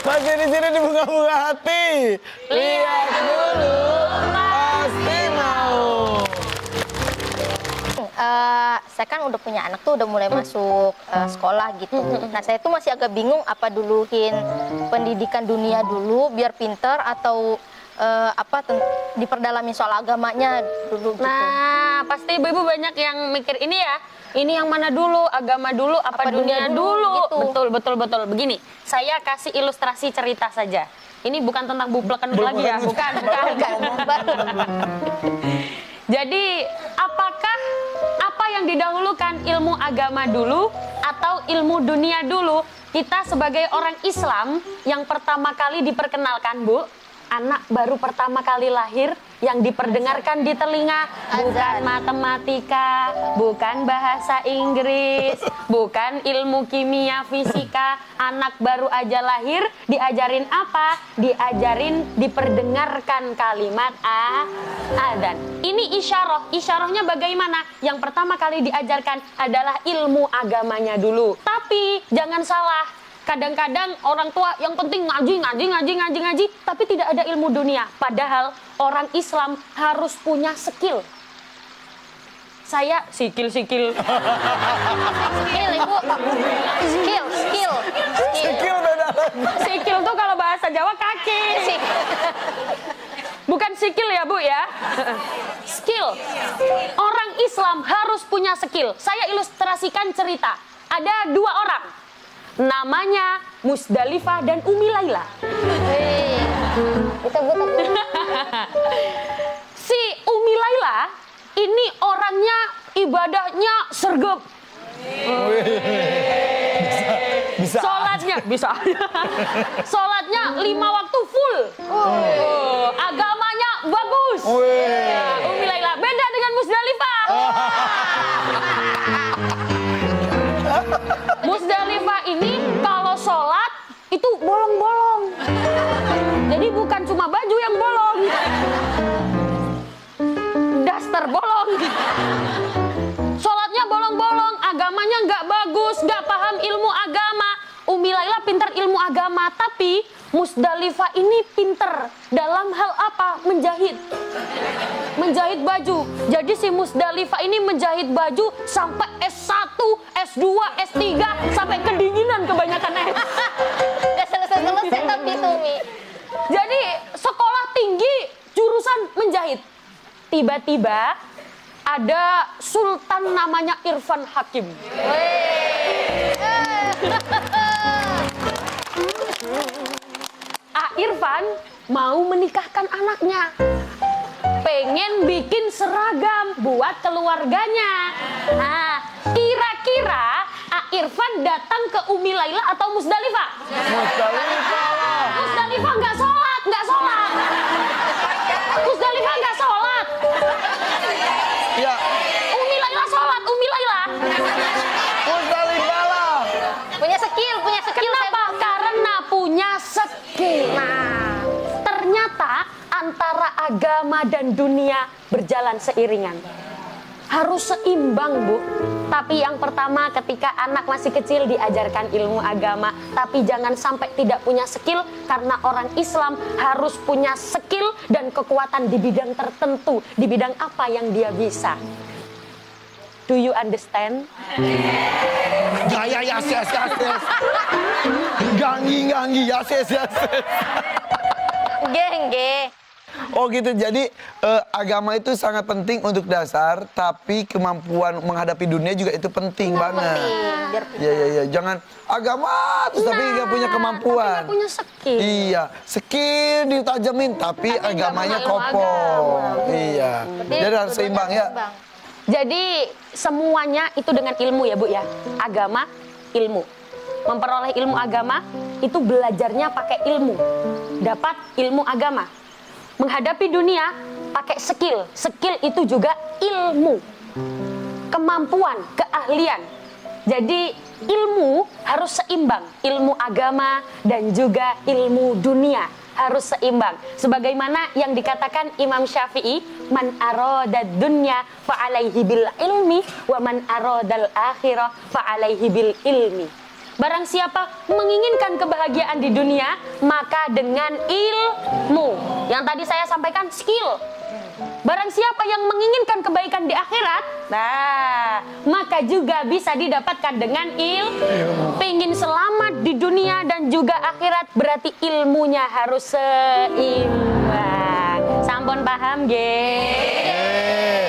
Masih di sini di Bunga-Bunga Hati. Lihat dulu, pasti mau. Saya kan udah punya anak tuh, udah mulai masuk sekolah gitu. Nah, saya tuh masih agak bingung apa duluin pendidikan dunia dulu biar pinter atau diperdalamin soal agamanya dulu gitu. Nah, pasti ibu-ibu banyak yang mikir ini ya. Ini yang mana dulu, agama dulu, apa dunia dulu? gitu. Betul. Begini, saya kasih ilustrasi cerita saja. Ini bukan tentang bupleken lagi ya, bukan. Jadi, apakah apa yang didahulukan, ilmu agama dulu atau ilmu dunia dulu? Kita sebagai orang Islam yang pertama kali diperkenalkan, Bu, anak baru pertama kali lahir yang diperdengarkan di telinga bukan matematika, bukan bahasa Inggris, bukan ilmu kimia, fisika. Anak baru aja lahir diajarin apa? Diajarin diperdengarkan kalimat adzan. Ini isyarah. Isyarahnya bagaimana? Yang pertama kali diajarkan adalah ilmu agamanya dulu. Tapi jangan salah. Kadang-kadang orang tua yang penting ngaji, tapi tidak ada ilmu dunia. Padahal orang Islam harus punya skill. Saya skill. Skill, Ibu. Skill. Skill beda lagi. Skill tuh kalau bahasa Jawa kaki. Bukan skill ya, Bu ya. Skill. Orang Islam harus punya skill. Saya ilustrasikan cerita. Ada dua orang. Namanya Musdalifah dan Umi Laila. Si Umi Laila ini orangnya ibadahnya sergap. Bisa. Sholatnya 5 waktu full. Agamanya bagus. Umi Laila beda dengan Musdalifah. Musdalifah ini kalau sholat itu bolong-bolong. Jadi bukan cuma baju yang bolong, daster bolong. Sholatnya bolong-bolong, agamanya nggak bagus, nggak paham ilmu agama. Umi Laila pintar ilmu agama, tapi Musdalifah ini pintar dalam hal apa? Menjahit baju. Jadi si Musdalifah ini menjahit baju sampai S1, S2, S3, sampai kedinginan kebanyakan es. Gak selesai tapi itu, Mi. Jadi sekolah tinggi jurusan menjahit. Tiba-tiba ada sultan namanya Irfan Hakim. Irfan mau menikahkan anaknya. Pengen bikin seragam buat keluarganya. Nah, kira-kira Irfan datang ke Umi Laila atau Musdalifah? Musdalifah nggak sholat. Musdalifah nggak sholat. Ya. Umi Laila sholat, Umi Laila. Musdalifah lah. Punya skill. Kenapa? Karena punya skill. Nah, ternyata antara agama dan dunia berjalan seiringan. Harus seimbang, Bu. Tapi yang pertama ketika anak masih kecil diajarkan ilmu agama. Tapi jangan sampai tidak punya skill. Karena orang Islam harus punya skill dan kekuatan di bidang tertentu. Di bidang apa yang dia bisa. Do you understand? Ya, yes. Ganggi, yes. Geng. Oh gitu, jadi agama itu sangat penting untuk dasar, tapi kemampuan menghadapi dunia juga itu penting banget. Iya, jangan agama terus tapi nggak punya kemampuan. Tapi nggak punya skill. Iya, skill ditajamin, tapi agamanya kopong. Iya, jadi harus seimbang ya. Jadi semuanya itu dengan ilmu ya, Bu ya. Agama, ilmu. Memperoleh ilmu agama itu belajarnya pakai ilmu. Dapat ilmu agama. Menghadapi dunia pakai skill. Skill itu juga ilmu. Kemampuan, keahlian. Jadi ilmu harus seimbang. Ilmu agama dan juga ilmu dunia harus seimbang. Sebagaimana yang dikatakan Imam Syafi'i, man aradad dunya fa alaihi bil ilmi wa man aradal akhirah fa alaihi bil ilmi. Barang siapa menginginkan kebahagiaan di dunia, maka dengan ilmu. Yang tadi saya sampaikan skill. Barang siapa yang menginginkan kebaikan di akhirat, nah, maka juga bisa didapatkan dengan ilmu. Pengen selamat di dunia dan juga akhirat, berarti ilmunya harus seimbang. Sampun paham, nggih?